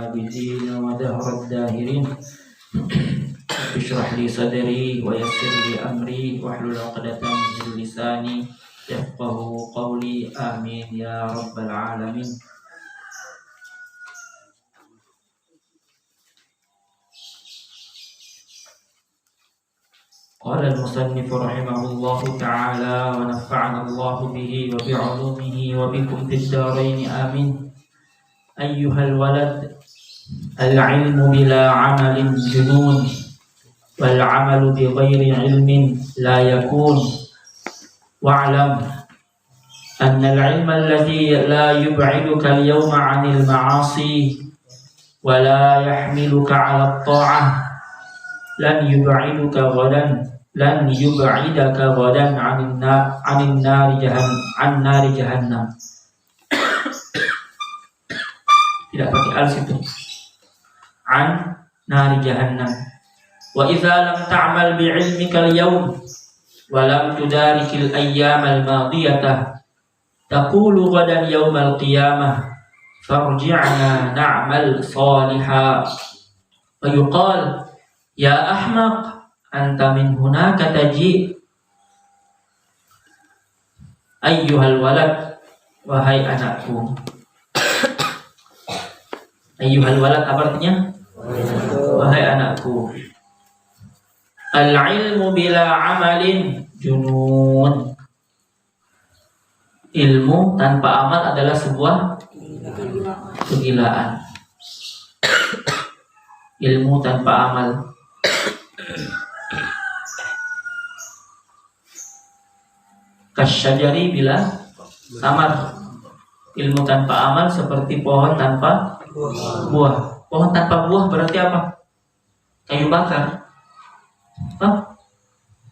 العابدين ودهر الداهرين اشرح لي صدري ويسر لي أمري واحلل عقدة من لساني يفقه قولي آمين يا رب العالمين. قال المصنف رحمه الله تعالى ونفعنا الله به وبعلومه وبكم في الدارين آمين. أيها الولد، العلم بلا عمل جنون، والعمل بغير علم لا يكون. واعلم أن العلم الذي لا يبعدك اليوم عن المعاصي ولا يحملك على الطاعة لن يبعدك غدا عن نار جهنم. Tidak pakai al situ. An nari jahannam. Wa idza lam ta'mal bi'ilmika al-yawm wa lam tudarikil ayyam al-madiyatah taqulu ghadan yawm al-qiyamah farji'na na'mal salihan. Wa yuqal ya ahmaq anta min hunaka taji. Ayyuhal walad, wahai anakku. Ayyuhal walad apa artinya? Wahai anakku. Al-ilmu bila amalin junun. Ilmu tanpa amal adalah sebuah kegilaan. Ilmu tanpa amal. Kasyajari bila samar. Ilmu tanpa amal seperti pohon tanpa buah. Pohon tanpa buah berarti apa? Kayu bakar. Hah?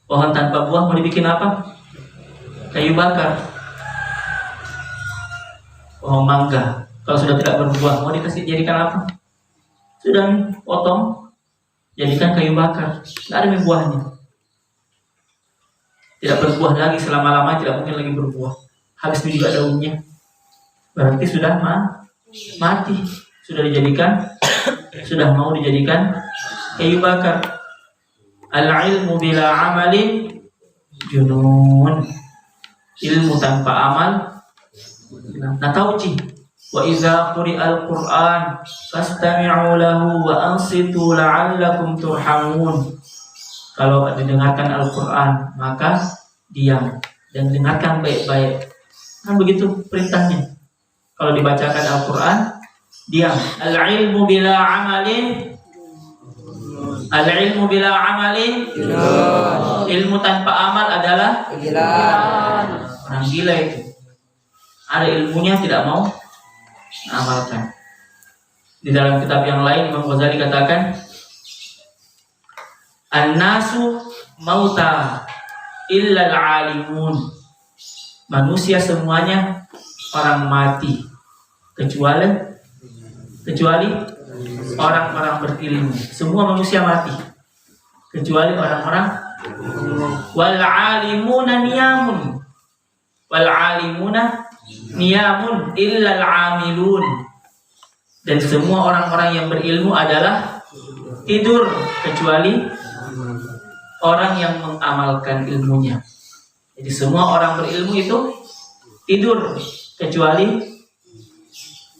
Pohon tanpa buah mau dibikin apa? Kayu bakar. Pohon mangga kalau sudah tidak berbuah mau dikasih jadikan apa? Sudah potong jadikan kayu bakar. Tidak ada buahnya. Tidak berbuah lagi selama-lamanya, tidak mungkin lagi berbuah. Habis itu juga daunnya. Berarti sudah mati. Sudah mau dijadikan kayu bakar. Al-ilmu bila amalin junun. Ilmu tanpa amal natauci. Wa idza quri'al Qur'an fastami'u lahu wa ansitu la'allakum turhamun. Kalau didengarkan Al-Qur'an maka diam dan dengarkan baik-baik. Kan begitu perintahnya. Kalau dibacakan Al-Qur'an diam. Al-ilmu bila amalin ilmu tanpa amal adalah orang gila itu. Ada ilmunya tidak mau mengamalkan. Di dalam kitab yang lain Imam Ghazali katakan an-nasu mauta illa al-alimun. Manusia semuanya orang mati kecuali orang-orang berilmu. Semua manusia mati kecuali orang-orang. Wal alimuna niyamun illa al-amilun. Dan semua orang-orang yang berilmu adalah tidur kecuali orang yang mengamalkan ilmunya. Jadi semua orang berilmu itu tidur kecuali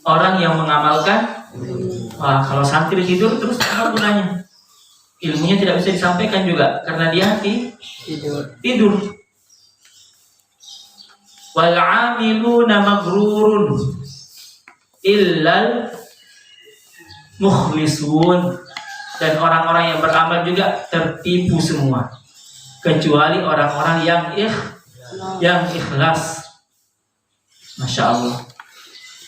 orang yang mengamalkan. Wah, kalau santri tidur terus apa gunanya? Ilmunya tidak bisa disampaikan juga karena dia tidur. Wal 'amiluna maghrurun illal mukhlisun. Dan orang-orang yang beramal juga tertipu semua kecuali orang-orang yang ikhlas. Masya Allah.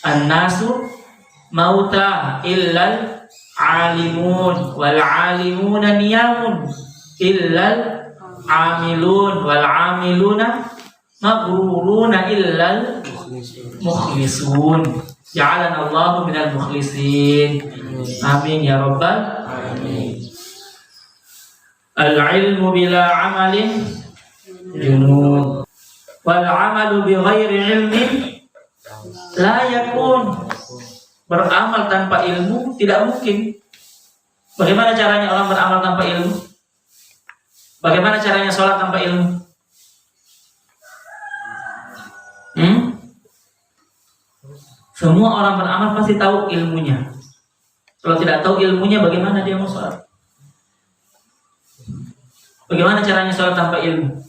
An-nasu mauta illal alimun wal alimuna niyamun illal amilun wal amiluna maghruruna illal mukhlisun. Ja'alana Allahu minal mukhlisin. Amin ya rabbal alamin. Al-ilmu bila amalin junun wal amalu bi ghairi ilmin la yakun. beramal tanpa ilmu tidak mungkin. Bagaimana caranya orang beramal tanpa ilmu? Bagaimana caranya sholat tanpa ilmu? Semua orang beramal pasti tahu ilmunya. Kalau tidak tahu ilmunya, bagaimana dia mau sholat? Bagaimana caranya sholat tanpa ilmu?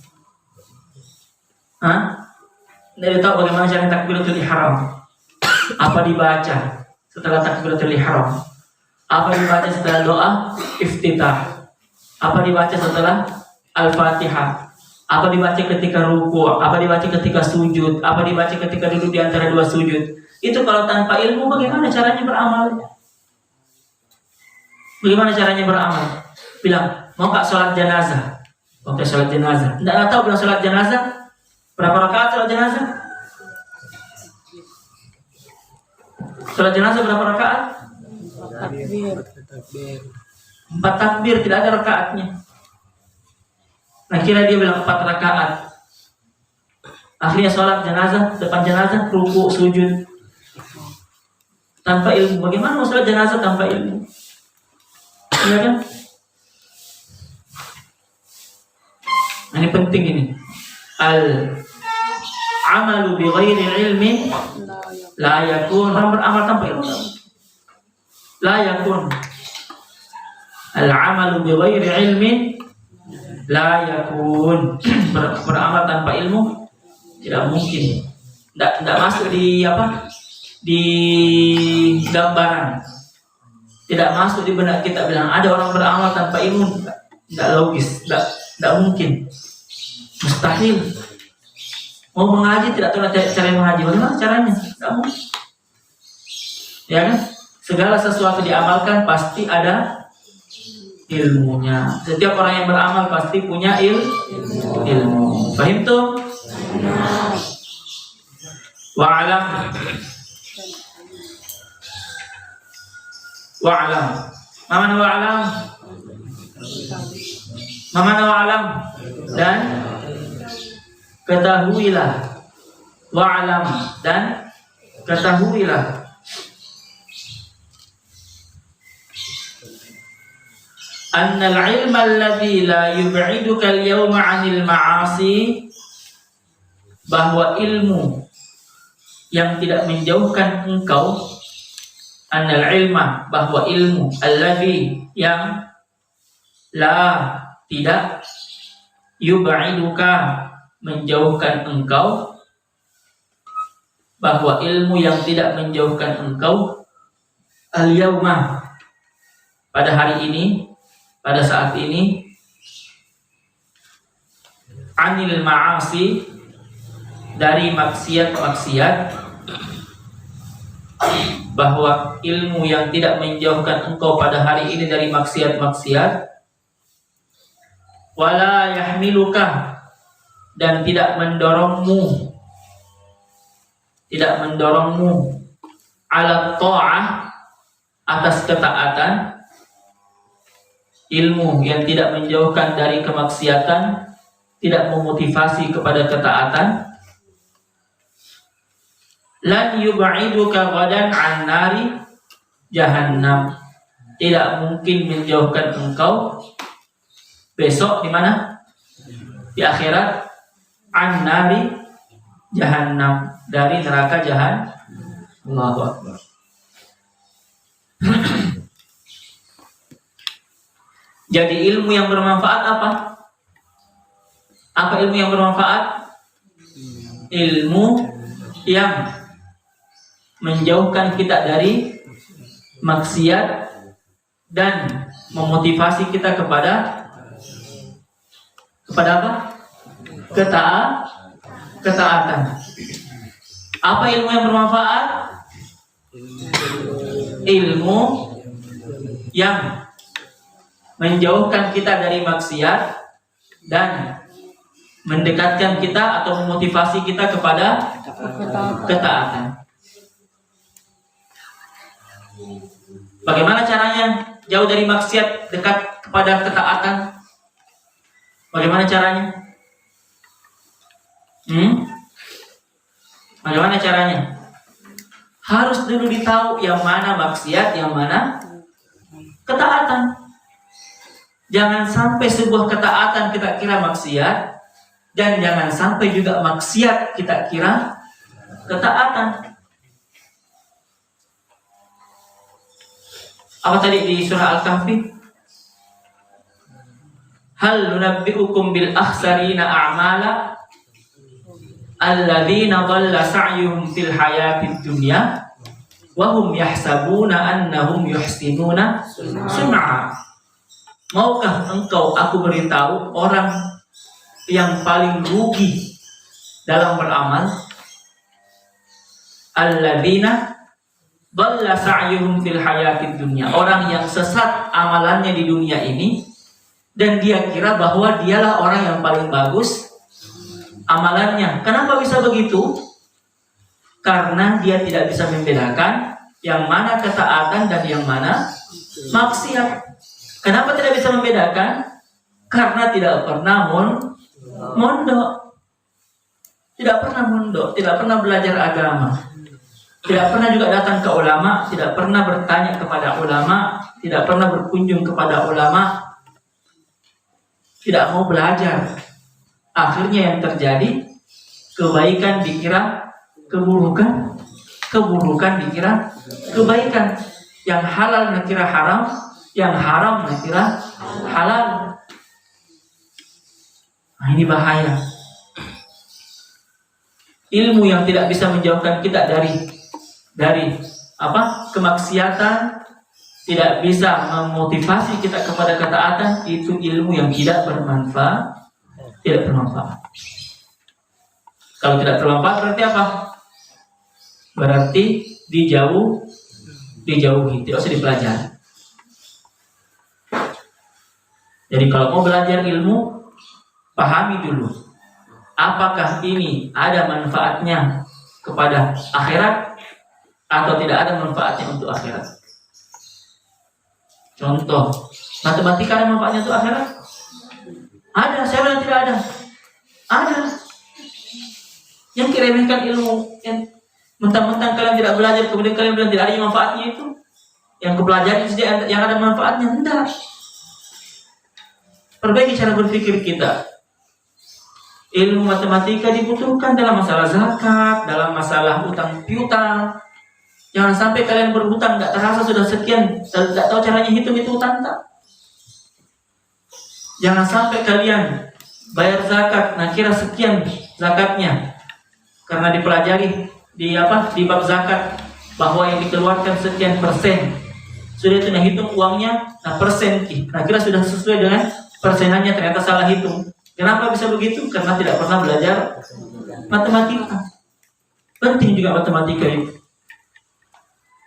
Tidak tahu bagaimana caranya takbiratul ihram. Apa dibaca setelah takbiratul ihram? Apa dibaca setelah doa iftitah? Apa dibaca setelah al-fatihah? Apa dibaca ketika ruku'? Apa dibaca ketika sujud? Apa dibaca ketika duduk di antara dua sujud? Itu kalau tanpa ilmu, bagaimana caranya beramal? Bagaimana caranya beramal? Bilang, mau gak sholat jenazah? Oke, sholat jenazah. Tidak tahu bilang sholat jenazah? Berapa rakaat sholat jenazah? Sholat jenazah berapa rakaat? 4 takbir, tidak ada rakaatnya. Nah, kira dia bilang 4 rakaat. Akhirnya sholat jenazah, depan jenazah, ruku, sujud. Tanpa ilmu, bagaimana mau sholat jenazah tanpa ilmu? Iya kan? Nah, ini penting ini. Al-amalu bi ghairi ilmin la yakun. Orang beramal tanpa ilmu la yakun. Al-amalu bi ghairi ilmin la yakun. Beramal tanpa ilmu tidak mungkin. Tidak masuk di apa? Di gambaran. Tidak masuk di benak kita bilang ada orang beramal tanpa ilmu. Tidak logis, tidak mungkin. Mustahil. Mau mengaji tidak tahu cara mengaji, bagaimana caranya? Tidak mungkin. Ya kan? Segala sesuatu diamalkan pasti ada ilmunya. Setiap orang yang beramal pasti punya ilmu. Paham tuh? Wa'alam. Wa'alam. Mana wa'alam? Mana wa'alam? Dan ketahuilah. Wa'alam. Dan ketahuilah. Annal ilma alladhi la yub'iduka al-yawma 'anil ma'asi, bahwa ilmu yang tidak menjauhkan engkau, annal ilma, bahwa ilmu, alladhi, yang la, tidak, yub'iduka, menjauhkan engkau, bahwa ilmu yang tidak menjauhkan engkau, al-yawma, pada hari ini, pada saat ini, anil ma'asi, dari maksiat-maksiat, bahwa ilmu yang tidak menjauhkan engkau pada hari ini dari maksiat-maksiat, wala yahmiluka, dan tidak mendorongmu ala ta'ah, atas ketaatan. Ilmu yang tidak menjauhkan dari kemaksiatan, tidak memotivasi kepada ketaatan. Lan yub'iduka ghadan 'an nari jahannam, tidak mungkin menjauhkan engkau besok di mana? Di akhirat, 'an nari jahannam, dari neraka jahannam. Allahu Akbar. Jadi ilmu yang bermanfaat apa? Apa ilmu yang bermanfaat? Ilmu yang menjauhkan kita dari maksiat dan memotivasi kita kepada apa? Ketaatan. Apa ilmu yang bermanfaat? Ilmu yang menjauhkan kita dari maksiat dan mendekatkan kita atau memotivasi kita kepada ketaatan. Bagaimana caranya jauh dari maksiat, dekat kepada ketaatan? Bagaimana caranya? Bagaimana caranya? Harus dulu ditahu yang mana maksiat, yang mana ketaatan. Jangan sampai sebuah ketaatan kita kira maksiat, dan jangan sampai juga maksiat kita kira ketaatan. Apa tadi di surah Al-Kahfi? Hal nunabbi'ukum bil akhsarina a'mala alladzina dhalla sa'yuhum fil hayatid dunya wa hum yahsabuna annahum yuhsinuna sun'a. Maukah engkau aku beritahu orang yang paling rugi dalam beramal? Alladzina dhalla sa'yuhum fil hayatid dunya, orang yang sesat amalannya di dunia ini dan dia kira bahwa dialah orang yang paling bagus amalannya. Kenapa bisa begitu? Karena dia tidak bisa membedakan yang mana ketaatan dan yang mana maksiat. Kenapa tidak bisa membedakan? Karena tidak pernah mondok. Tidak pernah mondok, tidak pernah belajar agama. Tidak pernah juga datang ke ulama, tidak pernah bertanya kepada ulama, tidak pernah berkunjung kepada ulama, tidak mau belajar. Akhirnya yang terjadi, kebaikan dikira keburukan, keburukan dikira kebaikan, yang halal dikira haram, yang haram dikira halal. Nah, ini bahaya. Ilmu yang tidak bisa menjauhkan kita dari kemaksiatan, tidak bisa memotivasi kita kepada ketaatan, itu ilmu yang tidak bermanfaat. Kalau tidak bermanfaat berarti apa? Berarti dijauhi, tidak usah dipelajari. Jadi kalau mau belajar ilmu, pahami dulu apakah ini ada manfaatnya kepada akhirat atau tidak ada manfaatnya untuk akhirat. Contoh, matematika ada manfaatnya untuk akhirat? Ada, saya bilang tidak ada. Ada. Yang kiremehkan ilmu, yang mentang-mentang kalian tidak belajar, kemudian kalian bilang tidak ada manfaatnya itu. Yang kepelajari saja yang ada manfaatnya, tidak. Perbaiki cara berpikir kita. Ilmu matematika dibutuhkan dalam masalah zakat, dalam masalah utang piutang. Jangan sampai kalian berhutang nggak terasa sudah sekian, tidak tahu caranya hitung itu utang tak. Jangan sampai kalian bayar zakat, nah kira sekian zakatnya, karena dipelajari di bab zakat bahwa yang dikeluarkan sekian persen. Sudah itu nah hitung uangnya, nah persen, nah kira sudah sesuai dengan persenannya, ternyata salah hitung. Kenapa bisa begitu? Karena tidak pernah belajar matematika. Penting juga matematika itu.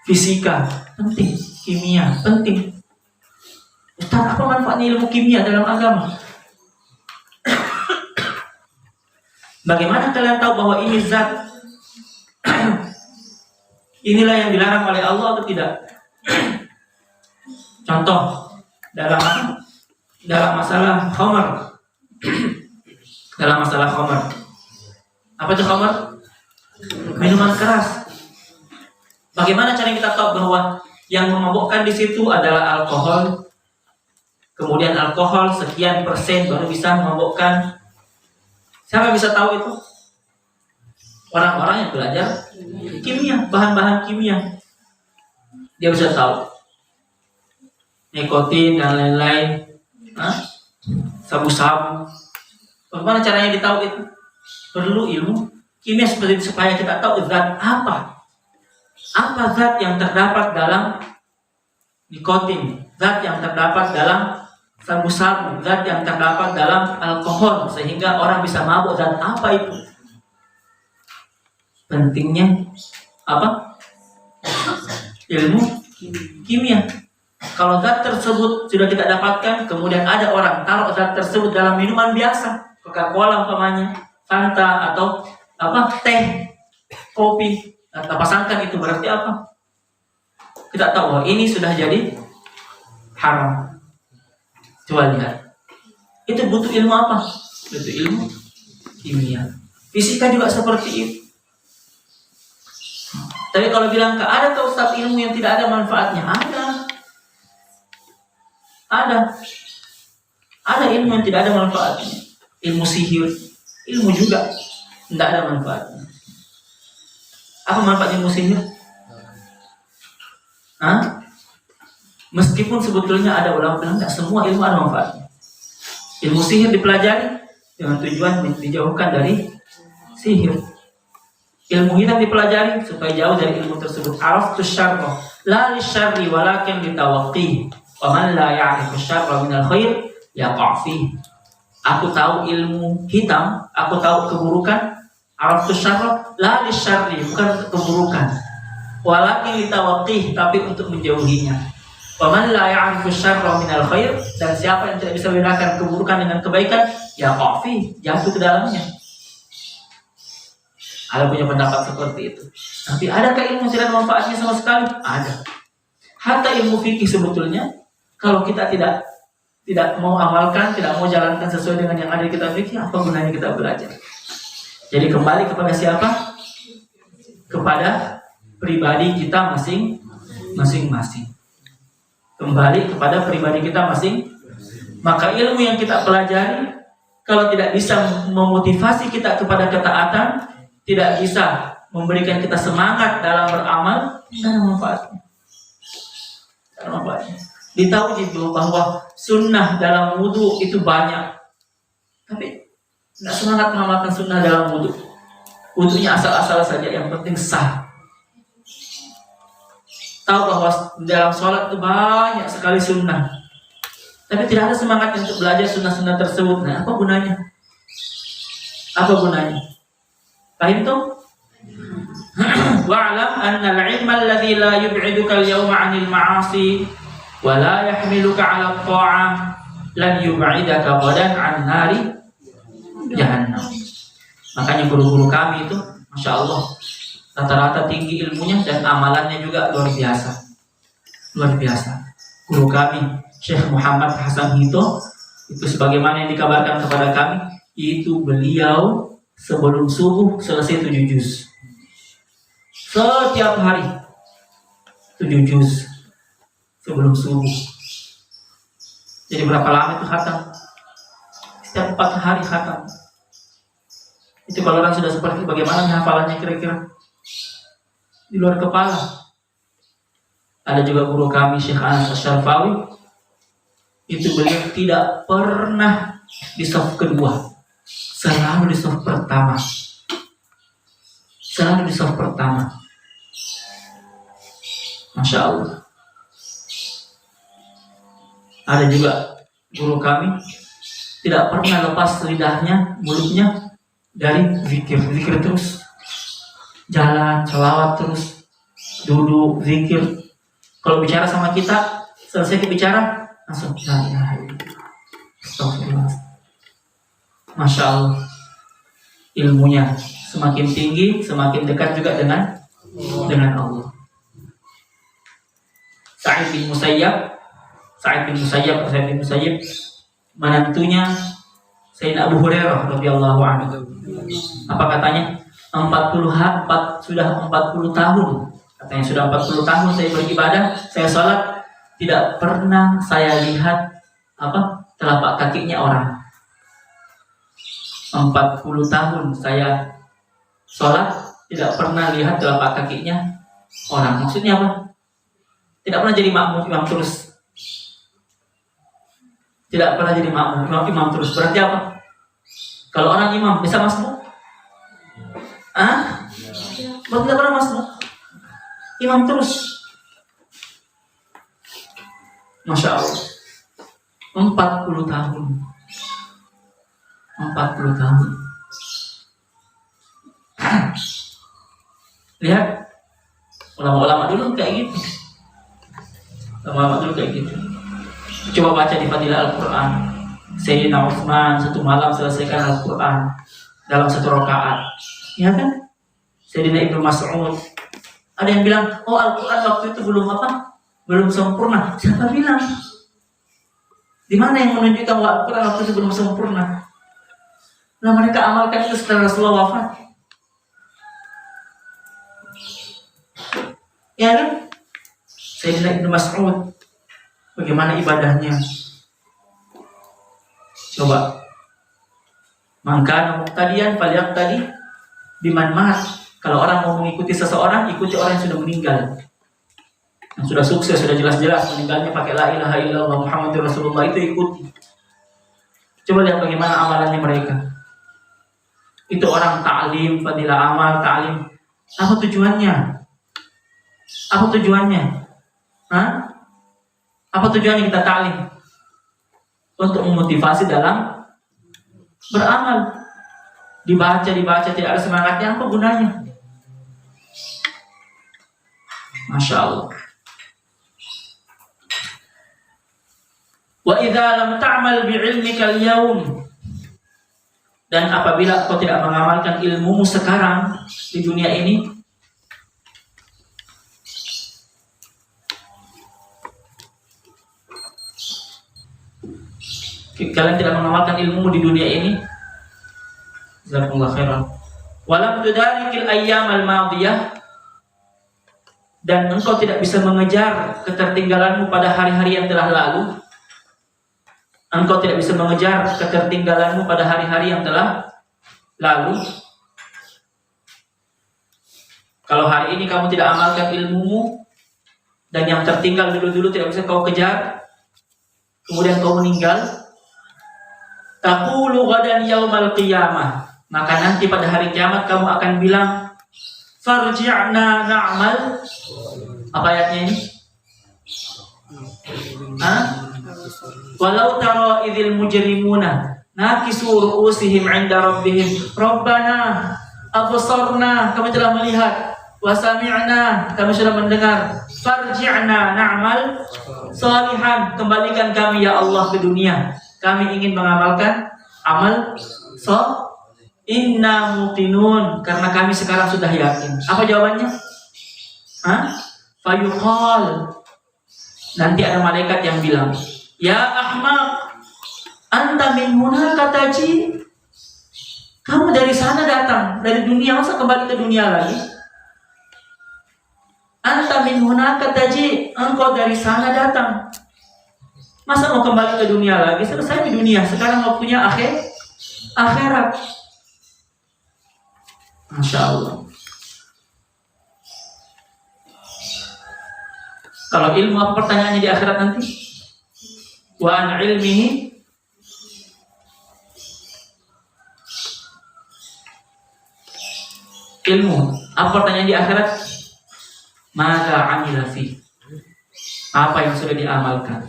Fisika penting, kimia penting. Ustaz, apa manfaatnya ilmu kimia dalam agama? Bagaimana kalian tahu bahwa ini zat? Inilah yang dilarang oleh Allah atau tidak? Contoh dalam masalah khamar. Dalam masalah khamar. Apa itu khamar? Minuman keras. Bagaimana cara kita tahu bahwa yang memabukkan di situ adalah alkohol? Kemudian alkohol sekian persen baru bisa memabukkan. Siapa bisa tahu itu? Orang-orang yang belajar kimia, bahan-bahan kimia. Dia bisa tahu. Nikotin dan lain-lain. Sabu-sabu. Bagaimana caranya ditahu itu? Perlu ilmu kimia seperti itu supaya kita tahu zat apa zat yang terdapat dalam nikotin, zat yang terdapat dalam sabu-sabu, zat yang terdapat dalam alkohol, sehingga orang bisa mabuk. Zat apa itu? Pentingnya apa? Ilmu kimia. Kalau zat tersebut sudah kita dapatkan, kemudian ada orang taruh zat tersebut dalam minuman biasa, Coca-Cola umpamanya, Fanta atau teh, kopi, kita pasangkan, itu berarti apa? Kita tahu bahwa ini sudah jadi haram. Coba lihat. Itu butuh ilmu apa? Butuh ilmu kimia. Fisika juga seperti itu. Tapi kalau bilang ada ke Ustaz ilmu yang tidak ada manfaatnya, ada ilmu yang tidak ada manfaatnya. Ilmu sihir, ilmu juga tidak ada manfaatnya. Apa manfaat ilmu sihir? Meskipun sebetulnya ada ulama bilang tidak semua ilmu ada manfaatnya. Ilmu sihir dipelajari dengan tujuan dijauhkan dari sihir. Ilmu hitam dipelajari supaya jauh dari ilmu tersebut. Araftu syarra la lisyarri walakin litawaqqi. Wa man la ya'rifu syarra minal khair yaqa' fi. Aku tahu ilmu hitam, aku tahu keburukan. Araftu syarra la lisyarri, bukan untuk keburukan. Walakin litawaqqi, tapi untuk menjauhinya. Wa man la ya'rifu syarra minal khair, dan siapa yang tidak bisa membedakan keburukan dengan kebaikan, yaqa' fi, jatuh ke dalamnya. Ada punya pendapat seperti itu. Tapi adakah ilmu tidak ada manfaatnya sama sekali? Ada. Hatta ilmu fikih sebetulnya, kalau kita tidak mau amalkan, tidak mau jalankan sesuai dengan yang ada di kitab fikih, apa gunanya kita belajar? Jadi kembali kepada siapa? Kepada pribadi kita masing-masing. Kembali kepada pribadi kita masing. Maka ilmu yang kita pelajari, kalau tidak bisa memotivasi kita kepada ketaatan, tidak bisa memberikan kita semangat dalam beramal, tidak ada manfaatnya. Ditauhid bahwa sunnah dalam wudu itu banyak, tapi tidak semangat mengamalkan sunnah dalam wudu. Wudunya asal-asal saja, yang penting sah. Tahu bahwa dalam sholat itu banyak sekali sunnah, tapi tidak ada semangat untuk belajar sunnah-sunnah tersebut. Nah, apa gunanya? Paham tuh? Wa'lam anna al-'ilma alladhi la yub'iduka al-yawma 'anil ma'asi wa la yahmiluka 'ala at-ta'ah lan yub'idaka ghadan 'an nari jahannam. Makanya guru-guru kami itu, Masya Allah, rata-rata tinggi ilmunya dan amalannya juga luar biasa. Guru kami, Syekh Muhammad Hasan Hito, itu sebagaimana yang dikabarkan kepada kami, itu beliau sebelum subuh selesai 7 juz. Setiap hari 7 juz sebelum subuh. Jadi berapa lama itu khatam? Setiap 4 hari khatam. Itu kalau orang sudah seperti itu, bagaimana hafalannya kira-kira? Di luar kepala. Ada juga guru kami Syekh Anas Asy-Syarfawi, itu beliau tidak pernah di saf kedua, selalu di saf pertama. Masya Allah. Ada juga guru kami tidak pernah lepas lidahnya, mulutnya dari zikir terus. Jalan, sholawat terus, duduk, zikir. Kalau bicara sama kita, selesai bicara, langsung la ilaha illallah. Astagfirullah. Masya Allah. Ilmunya semakin tinggi, semakin dekat juga dengan Allah. Sa'id bin Musayyab menantunya Sayyidina Abu Hurairah radhiyallahu anhu. Apa katanya? 40 tahun. Katanya sudah 40 tahun saya beribadah, saya sholat, tidak pernah saya lihat telapak kakinya orang. 40 tahun saya sholat, tidak pernah lihat telapak kakinya orang. Maksudnya apa? Tidak pernah jadi makmum imam terus. Tidak pernah jadi makmum imam terus. Berarti apa? Kalau orang imam bisa masuk? Berarti tidak pernah masuk. Imam terus. Masya Allah. 40 tahun. Lihat, ulama-ulama dulu kayak gitu. Coba baca di Fadilah Al-Quran. Sayyidina Utsman 1 malam selesaikan Al-Quran dalam 1 rakaat. Ya kan? Sayyidina Ibnu Mas'ud. Ada yang bilang, oh Al-Quran waktu itu belum sempurna. Siapa bilang? Di mana yang menunjukkan bahwa Al-Quran waktu itu belum sempurna? Nah, mereka amalkan itu setelah Rasulullah wafat. Ya kan? Sayyidina Ibnu Mas'ud, bagaimana ibadahnya? Coba. Maka muqtadiyan falyaqtadi biman mat. Kalau orang mau mengikuti seseorang, ikuti orang yang sudah meninggal. Yang sudah sukses, sudah jelas-jelas meninggalnya pakai la ilaha illallah Muhammadur Rasulullah, itu ikuti. Coba lihat bagaimana amalannya mereka. Itu orang ta'lim, fadilah amal, ta'lim. Apa tujuannya? Apa tujuannya? Hah? Apa tujuannya kita ta'lim? Untuk memotivasi dalam beramal. Dibaca tidak ada semangatnya, apa gunanya? Masya Allah. Wa idza lam ta'mal bi'ilmika al-yawm, dan apabila kau tidak mengamalkan ilmumu sekarang di dunia ini, kalian tidak mengamalkan ilmumu di dunia ini, jazakumullah khairan, walam tudarikil ayyam al-madiyah, dan engkau tidak bisa mengejar ketertinggalanmu pada hari-hari yang telah lalu. Engkau tidak bisa mengejar ketertinggalanmu pada hari-hari yang telah lalu. Kalau hari ini kamu tidak amalkan ilmumu, dan yang tertinggal dulu-dulu tidak bisa kau kejar, kemudian kau meninggal, taqulu ghadan yaumal qiyamah, maka nanti pada hari kiamat kamu akan bilang, farji'na na'mal. Apa ayatnya ini? Walau tara idzil mujrimuna nakisu ru'usihim 'inda rabbihim rabbana absarna, kami telah melihat, wa sami'na, kami sudah mendengar, farji'na na'mal salihan, kembalikan kami ya Allah ke dunia, kami ingin mengamalkan amal inna muqinun, karena kami sekarang sudah yakin. Apa jawabannya? Fayuqal, nanti ada malaikat yang bilang, ya ahmaq, anta min hunaka taji, kamu dari sana datang, dari dunia, masa kembali ke dunia lagi? Anta min hunaka taji, engkau dari sana datang, masa mau kembali ke dunia lagi? Selesai di dunia, sekarang waktunya akhirat. Masya Allah. Kalau ilmu, apa pertanyaannya di akhirat nanti? Wa an ilmihi, ilmu, apa pertanyaan di akhirat? Maka amila fi, apa yang sudah diamalkan?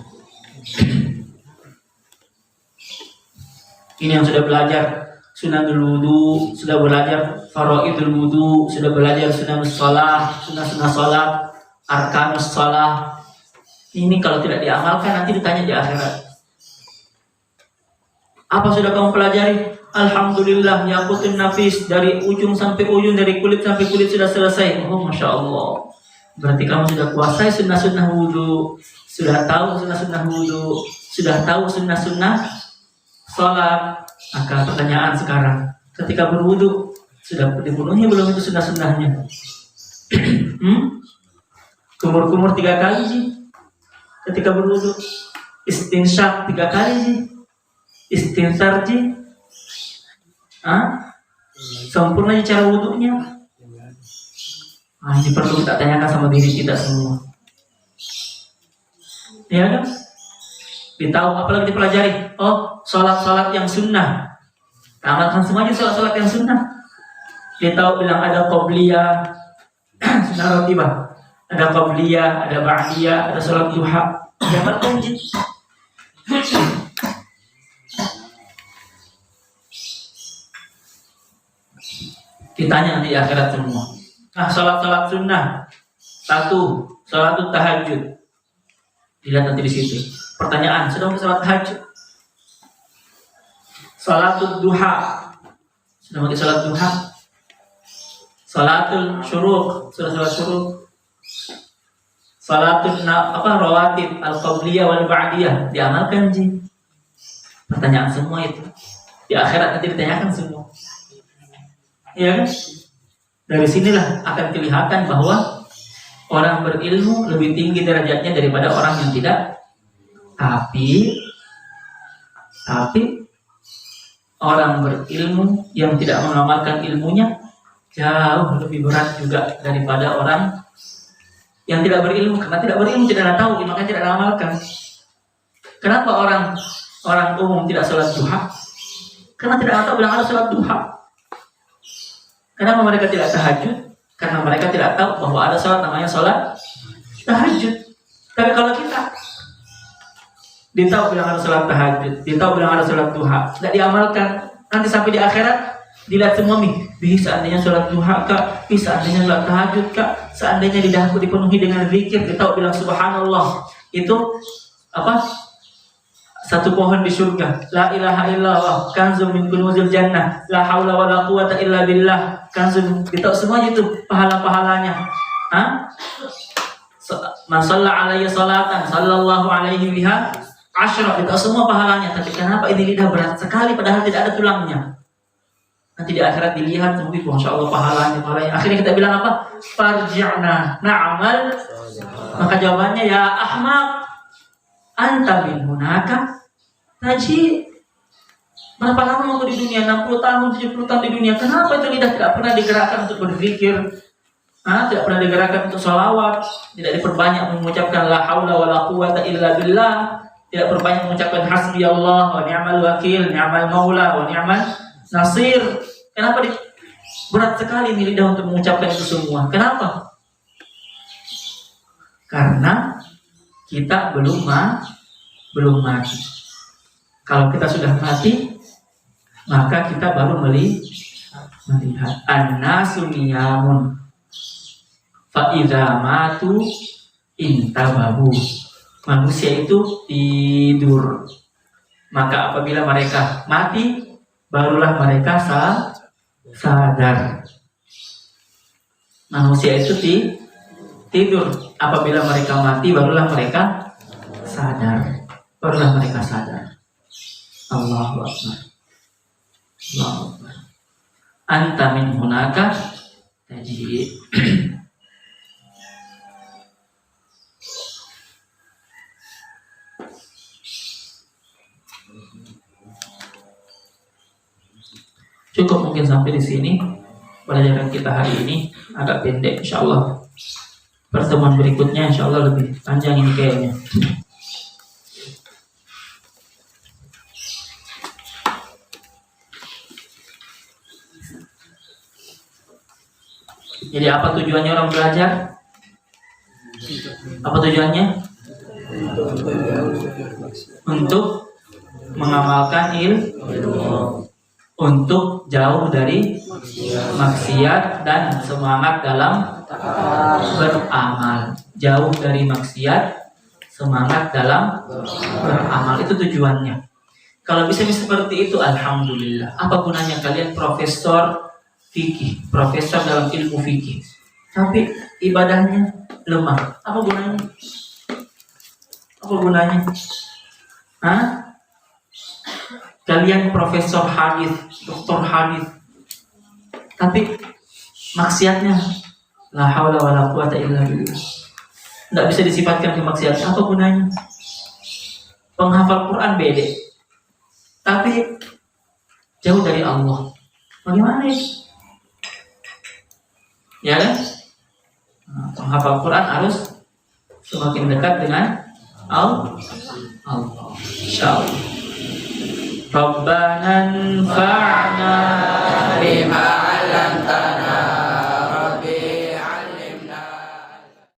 Ini yang sudah belajar sunanul wudu, sudah belajar faraidul wudu, sudah belajar sunanus shalah, sunah salat, arkanus shalah. Ini kalau tidak diamalkan nanti ditanya di akhirat. Apa sudah kamu pelajari? Alhamdulillah, yaqutun nafis, dari ujung sampai ujung, dari kulit sampai kulit sudah selesai. Oh, Masya Allah. Berarti kamu sudah kuasai sunnah-sunnah wudu, sudah tahu sunnah-sunnah wudu, sudah tahu sunnah-sunnah salat. Maka pertanyaan sekarang, ketika berwudu, sudah dipenuhi belum itu sunnah-sunnahnya? Kumur-kumur 3 kali sih ketika berwudu, istinsyak 3 kali sih, istinsar sih, sempurna cara wudunya. Ini perlu kita tanyakan sama diri kita semua, ya kan? Ditahu, apalagi dipelajari. Oh, sholat yang sunnah, amalkan semuanya sholat yang sunnah. Ditahu, bilang ada qobliyah, sunnah ratibah, ada qobliyah, ada ba'diyah, ada sholat duha, diamalkan aja. Ditanya di akhirat semua. Nah, sholat sunnah 1, sholat tahajud. Dilihat nanti di situ. Pertanyaan, sudah mau sholat tahajud? Sholatul duha, sudah mau sholat duha? Sholatul syuruq, sudah sholat syuruq? Sholatul rawatib, al-qabliyah wal ba'diyah, diamalkan ji? Pertanyaan semua itu. Di akhirat nanti ditanyakan semua. Ya, dari sinilah akan kelihatan bahwa Orang berilmu lebih tinggi derajatnya daripada orang yang tidak. Tapi orang berilmu yang tidak mengamalkan ilmunya jauh lebih berat juga daripada orang yang tidak berilmu. Karena tidak berilmu tidak tahu, makanya tidak amalkan. Kenapa orang umum tidak sholat duha? Karena tidak tahu bilang ada sholat duha. Kenapa mereka tidak tahajud? Karena mereka tidak tahu bahwa ada sholat namanya sholat tahajud. Tapi kalau kita ditahu bilang ada sholat tahajud, ditahu bilang ada sholat duha, tidak diamalkan, nanti sampai di akhirat dilihat semua seandainya sholat duha kak, seandainya sholat tahajud kak, seandainya lidahku dipenuhi dengan zikir, ditahu bilang subhanallah, itu apa? Satu pohon di surga, la ilaha illallah, kanzun min kunuzil jannah, la haula wala quwata illa billah, kanzun, ditahu semuanya itu pahala-pahalanya. Man shalla alayya salatan sallallahu alaihi biha asyra, ditahu semua pahalanya. Tapi kenapa ini lidah berat sekali padahal tidak ada tulangnya? Nanti di akhirat dilihat, masya Allah pahalanya. Akhirnya kita bilang apa? Farji'na na'amal. Maka jawabannya, ya ahmaq, anta min hunaka taji. Berapa lama mau di dunia? 60 tahun, 70 tahun di dunia. Kenapa itu lidah tidak pernah digerakkan untuk berpikir? Tidak pernah digerakkan untuk sholawat, tidak diperbanyak mengucapkan la haula wala quwata illa billah, tidak perbanyak mengucapkan hasbi Allah wa ni'mal wakil, ni'mal maula wa ni'mal nasir. Kenapa berat sekali ini lidah untuk mengucapkan itu semua? Kenapa? Karena kita belum mati. Kalau kita sudah mati, maka kita baru melihat an-nasu niyamun fa idza matu intabahu. Manusia itu tidur, maka apabila mereka mati barulah mereka sadar. Manusia itu tidur, apabila mereka mati barulah mereka sadar. Allahu Akbar. Allahu Akbar. Anta min hunaka taji. Cukup mungkin sampai di sini pelajaran kita hari ini, agak pendek insyaallah. Pertemuan berikutnya insyaallah lebih panjang ini kayaknya. Jadi apa tujuannya orang belajar? Apa tujuannya? Untuk mengamalkan ilmu, untuk jauh dari maksiat dan semangat dalam beramal. Jauh dari maksiat, semangat dalam beramal, itu tujuannya. Kalau bisa seperti itu, alhamdulillah. Apa gunanya kalian profesor fikih, profesor dalam ilmu fikih, tapi ibadahnya lemah? Apa gunanya? Kalian profesor hadis, doktor hadis, tapi maksiatnya la haula wala quwata illa billah, tidak bisa disifatkan kemaksiatan. Apa gunanya? Penghafal Quran beda, tapi jauh dari Allah. Bagaimana itu? Ya kan? Penghafal Quran harus semakin dekat dengan Allah. Insyaallah. Rabbana anfa'na bima